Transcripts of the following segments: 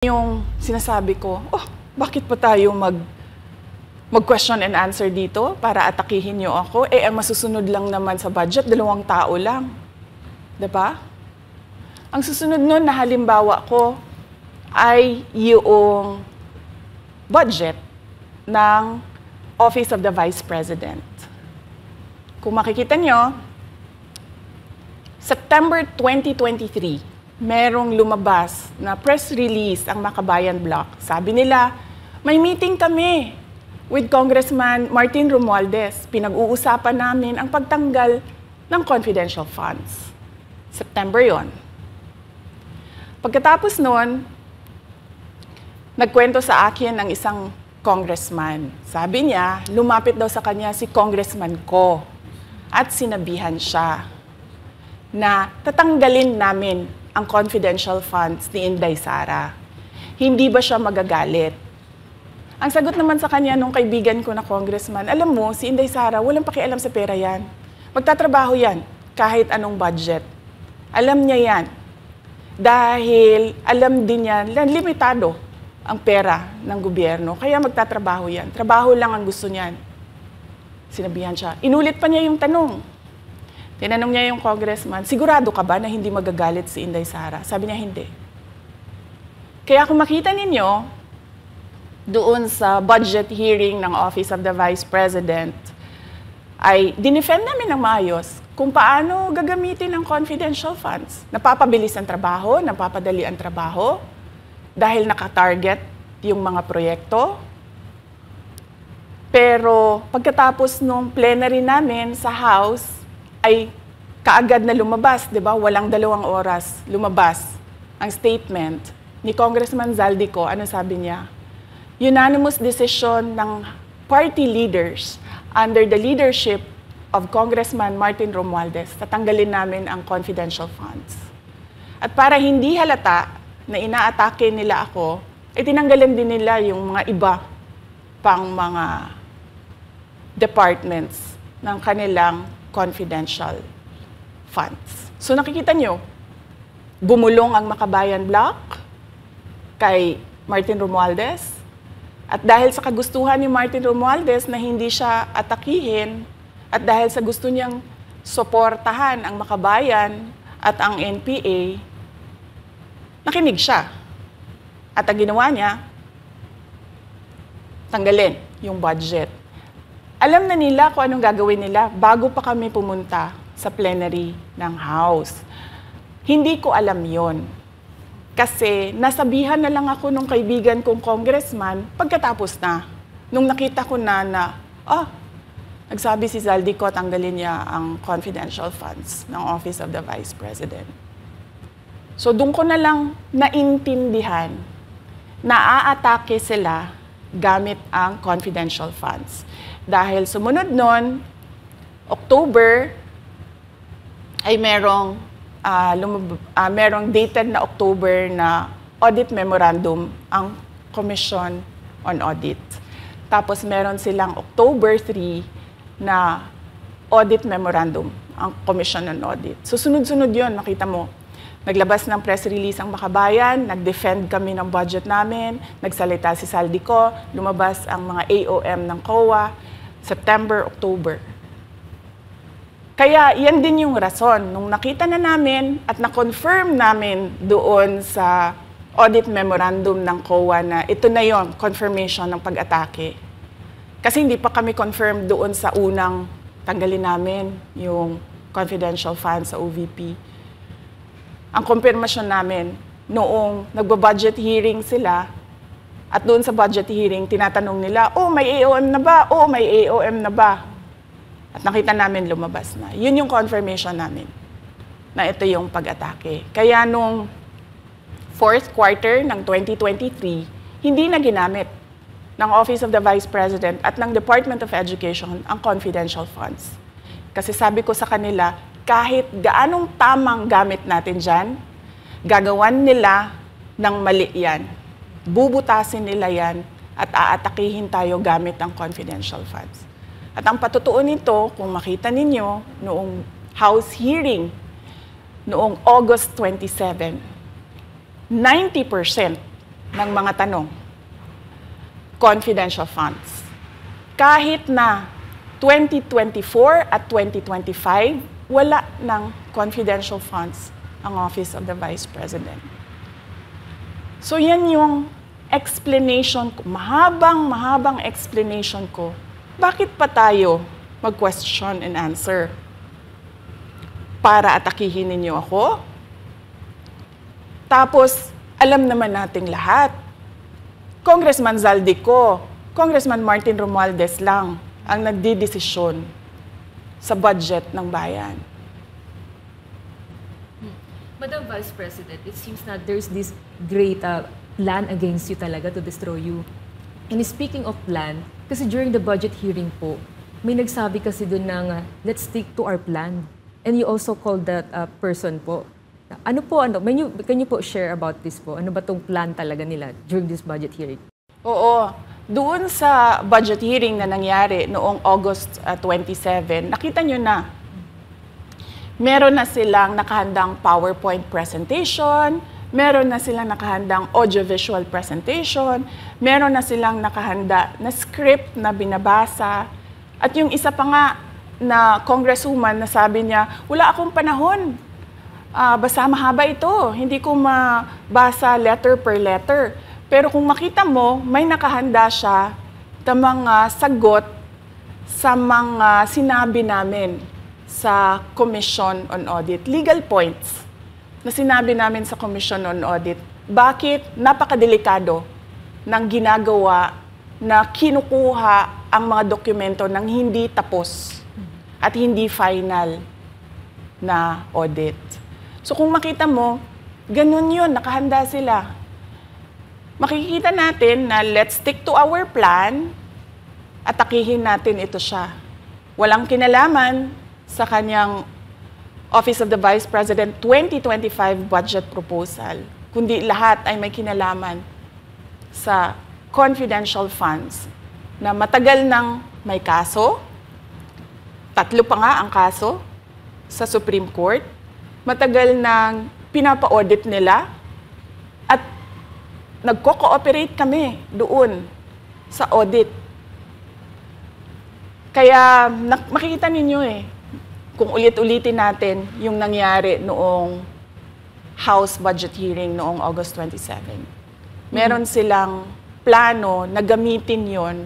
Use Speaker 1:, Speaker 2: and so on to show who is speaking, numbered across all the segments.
Speaker 1: Yung sinasabi ko, bakit pa tayo mag-question and answer dito para atakihin niyo ako? Ang masusunod lang naman sa budget, 2 tao lang. Diba? Ang susunod nun na halimbawa ko ay yung budget ng Office of the Vice President. Kung makikita nyo, September 2023, merong lumabas na press release ang Makabayan Bloc. Sabi nila, may meeting kami with Congressman Martin Romualdez. Pinag-uusapan namin ang pagtanggal ng confidential funds. September yon. Pagkatapos noon, nagkwento sa akin ng isang congressman. Sabi niya, lumapit daw sa kanya si Congressman Ko at sinabihan siya na tatanggalin namin ang confidential funds ni Inday Sara. Hindi ba siya magagalit? Ang sagot naman sa kanya nung kaibigan ko na congressman, alam mo, si Inday Sara, walang pakialam sa pera yan. Magtatrabaho yan kahit anong budget. Alam niya yan. Dahil alam din niya, limitado ang pera ng gobyerno. Kaya magtatrabaho yan. Trabaho lang ang gusto niyan. Sinabihan siya. Inulit pa niya yung tanong. Tinanong niya yung congressman, sigurado ka ba na hindi magagalit si Inday Sara? Sabi niya, hindi. Kaya kung makita ninyo, doon sa budget hearing ng Office of the Vice President, ay dinefend namin ng maayos kung paano gagamitin ang confidential funds. Napapabilis ang trabaho, napapadali ang trabaho, dahil nakatarget yung mga proyekto. Pero pagkatapos nung plenary namin sa House, ay kaagad na lumabas, di ba? Walang 2 oras lumabas ang statement ni Congressman Zaldico. Ano sabi niya? Unanimous decision ng party leaders under the leadership of Congressman Martin Romualdez, tatanggalin namin ang confidential funds. At para hindi halata na inaatake nila ako, ay tinanggalan din nila yung mga iba pang mga departments ng kanilang confidential funds. So nakikita nyo, bumulong ang Makabayan Bloc kay Martin Romualdez. At dahil sa kagustuhan ni Martin Romualdez na hindi siya atakihin, at dahil sa gusto niyang suportahan ang Makabayan at ang NPA, nakinig siya. At ang ginawa niya, tanggalin yung budget. Alam na nila kung anong gagawin nila bago pa kami pumunta sa plenary ng House. Hindi ko alam yon. Kasi nasabihan na lang ako nung kaibigan kong congressman pagkatapos na. Nung nakita ko na nagsabi si Zaldico tanggalin niya ang confidential funds ng Office of the Vice President. So doon ko na lang naintindihan na aatake sila gamit ang confidential funds. Dahil sumunod nun, October, ay merong dated na October na audit memorandum ang Commission on Audit. Tapos meron silang October 3 na audit memorandum ang Commission on Audit. So sunod-sunod yun, nakita mo. Naglabas ng press release ang Makabayan, nag-defend kami ng budget namin, nagsalita si Zaldico, lumabas ang mga AOM ng COA, September, October. Kaya yan din yung rason. Nung nakita na namin at na-confirm namin doon sa audit memorandum ng COA na ito na yon, confirmation ng pag-atake. Kasi hindi pa kami confirm doon sa unang tanggalin namin yung confidential funds sa OVP. Ang confirmation namin, noong nagba-budget hearing sila, at doon sa budget hearing, tinatanong nila, may AOM na ba? May AOM na ba? At nakita namin lumabas na. Yun yung confirmation namin na ito yung pag-atake. Kaya nung 4th quarter ng 2023, hindi na ginamit ng Office of the Vice President at ng Department of Education ang confidential funds. Kasi sabi ko sa kanila, kahit gaanong tamang gamit natin dyan, gagawan nila ng mali yan. Bubutasin nila yan at aatakihin tayo gamit ang confidential funds. At ang patutuon nito, kung makita ninyo, noong House hearing, noong August 27, 90% ng mga tanong. Confidential funds. Kahit na 2024 at 2025, wala ng confidential funds ang Office of the Vice President. So yan yung explanation ko, mahabang explanation ko. Bakit pa tayo mag-question and answer? Para atakihin ninyo ako? Tapos, alam naman nating lahat. Congressman Zaldico, Congressman Martin Romualdez lang ang nagdidesisyon sa budget ng bayan.
Speaker 2: Madam Vice President, it seems that there's this great plan against you talaga to destroy you. And speaking of plan, kasi during the budget hearing po, may nagsabi kasi doon ng let's stick to our plan. And you also called that person po. Ano po, can you po share about this po? Ano ba tong plan talaga nila during this budget hearing?
Speaker 1: Oo. Doon sa budget hearing na nangyari noong August 27, nakita nyo na meron na silang nakahandang PowerPoint presentation, meron na silang nakahandang audiovisual presentation, meron na silang nakahanda na script na binabasa. At yung isa pa nga na congresswoman na sabi niya, wala akong panahon. Basta mahaba ito. Hindi ko mabasa letter per letter. Pero kung makita mo, may nakahanda siya na mga sagot sa mga sinabi namin sa Commission on Audit. Legal points na sinabi namin sa Commission on Audit. Bakit napakadelikado ng ginagawa na kinukuha ang mga dokumento ng hindi tapos at hindi final na audit. So kung makita mo, ganun yun, nakahanda sila. Makikita natin na let's stick to our plan at atakihin natin ito siya. Walang kinalaman sa kanyang Office of the Vice President 2025 budget proposal, kundi lahat ay may kinalaman sa confidential funds na matagal nang may kaso, 3 pa nga ang kaso sa Supreme Court, matagal nang pinapa-audit nila at nagko-cooperate kami doon sa audit. Kaya makikita ninyo kung ulit-ulitin natin yung nangyari noong House budget hearing noong August 27. Meron silang plano na gamitin yon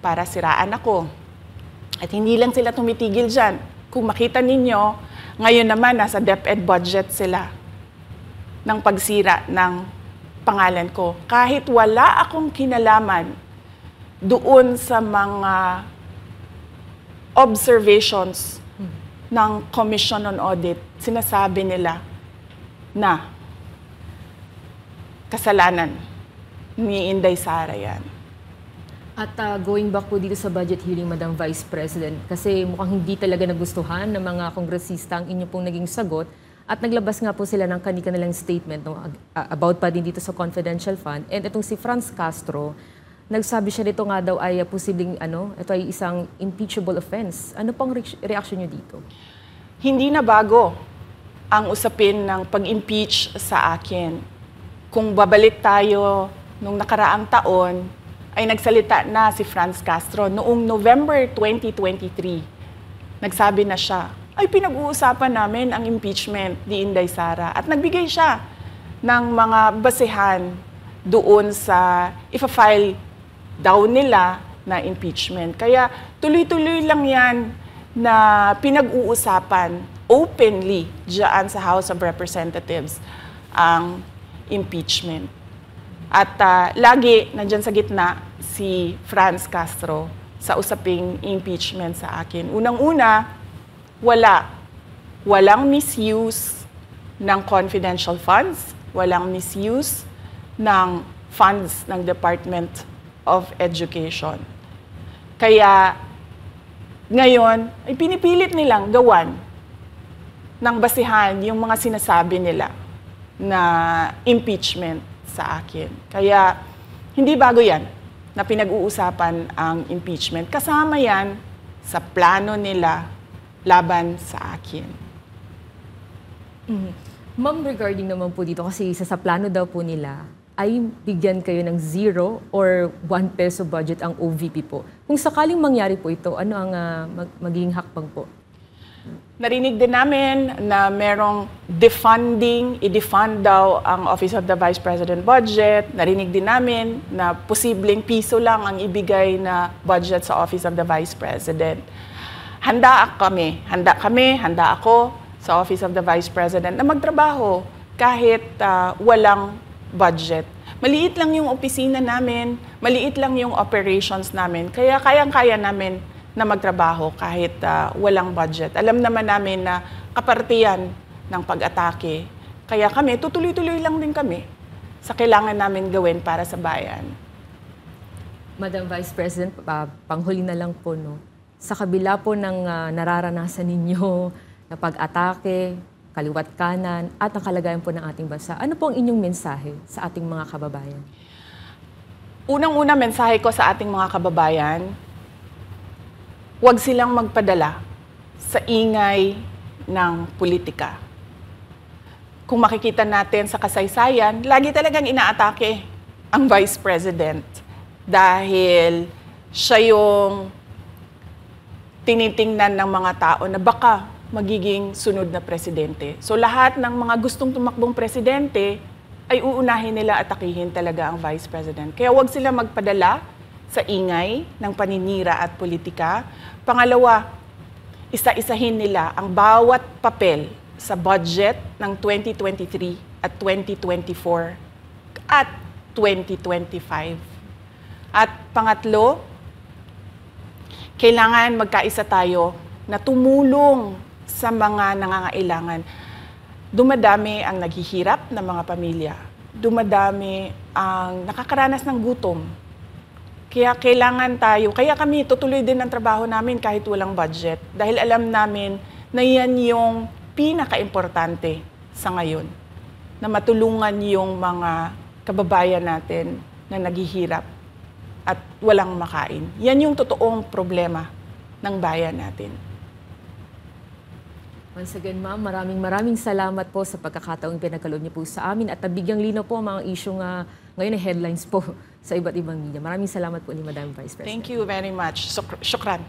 Speaker 1: para siraan ako. At hindi lang sila tumitigil dyan. Kung makita ninyo, ngayon naman nasa DepEd budget sila ng pagsira ng pangalan ko. Kahit wala akong kinalaman doon sa mga observations ng Commission on Audit, sinasabi nila na kasalanan ni Inday Sara yan.
Speaker 2: At going back po dito sa budget hearing, Madam Vice President, kasi mukhang hindi talaga nagustuhan ng mga kongresista ang inyo pong naging sagot at naglabas nga po sila ng kanilang statement about pa din dito sa confidential fund. And itong si Franz Castro, nagsabi siya dito nga daw ay posibleng ito ay isang impeachable offense. Ano pang reaction niyo dito?
Speaker 1: Hindi na bago ang usapin ng pag-impeach sa akin. Kung babalik tayo nung nakaraang taon, ay nagsalita na si Franz Castro noong November 2023. Nagsabi na siya, ay pinag-uusapan namin ang impeachment ni Inday Sara. At nagbigay siya ng mga basehan doon sa ifa-file daw nila na impeachment. Kaya tuloy-tuloy lang yan na pinag-uusapan openly diyan sa House of Representatives ang impeachment. At lagi nandyan sa gitna si Franz Castro sa usaping impeachment sa akin. Unang-una, walang misuse ng confidential funds, walang misuse ng funds ng Department of Education. Kaya ngayon, ay pinipilit nilang gawan ng basihan yung mga sinasabi nila na impeachment sa akin. Kaya hindi bago yan na pinag-uusapan ang impeachment. Kasama yan sa plano nila laban sa akin.
Speaker 2: Ma'am, regarding naman po dito, kasi sa plano daw po nila, ay bigyan kayo ng 0 or 1 peso budget ang OVP po. Kung sakaling mangyari po ito, ano ang magiging hakbang po?
Speaker 1: Narinig din namin na merong defunding, i-defund daw ang Office of the Vice President budget. Narinig din namin na posibleng piso lang ang ibigay na budget sa Office of the Vice President. Handa ako sa Office of the Vice President na magtrabaho kahit walang budget. Maliit lang yung opisina namin, maliit lang yung operations namin, kaya kayang-kaya namin na magtrabaho kahit walang budget. Alam naman namin na kapartiyan ng pag-atake. Kaya kami, tutuloy-tuloy lang din kami sa kailangan namin gawin para sa bayan.
Speaker 2: Madam Vice President, panghuli na lang po, no? Sa kabila po ng nararanasan ninyo na pag-atake, kaliwat kanan, at ang kalagayan po ng ating bansa, ano po ang inyong mensahe sa ating mga kababayan?
Speaker 1: Unang-una mensahe ko sa ating mga kababayan, huwag silang magpadala sa ingay ng politika. Kung makikita natin sa kasaysayan, lagi talagang inaatake ang Vice President dahil siya yung tinitingnan ng mga tao na baka magiging sunod na presidente. So lahat ng mga gustong tumakbong presidente ay uunahin nila at atakihin talaga ang Vice President. Kaya huwag sila magpadala sa ingay ng paninira at politika. Pangalawa, isa-isahin nila ang bawat papel sa budget ng 2023 at 2024 at 2025. At pangatlo, kailangan magkaisa tayo na tumulong sa mga nangangailangan. Dumadami ang naghihirap ng mga pamilya. Dumadami ang nakakaranas ng gutom. Kaya kailangan tayo, kaya kami tutuloy din ang trabaho namin kahit walang budget. Dahil alam namin na yan yung pinaka-importante sa ngayon. Na matulungan yung mga kababayan natin na naghihirap at walang makain. Yan yung totoong problema ng bayan natin.
Speaker 2: Once again, ma'am, maraming salamat po sa pagkakataong pinagkaloob niyo po sa amin at nabigyang linaw po ang mga issue nga ngayon ay headlines po sa iba't ibang media. Maraming salamat po ni Madam Vice President.
Speaker 1: Thank you very much. Shukran.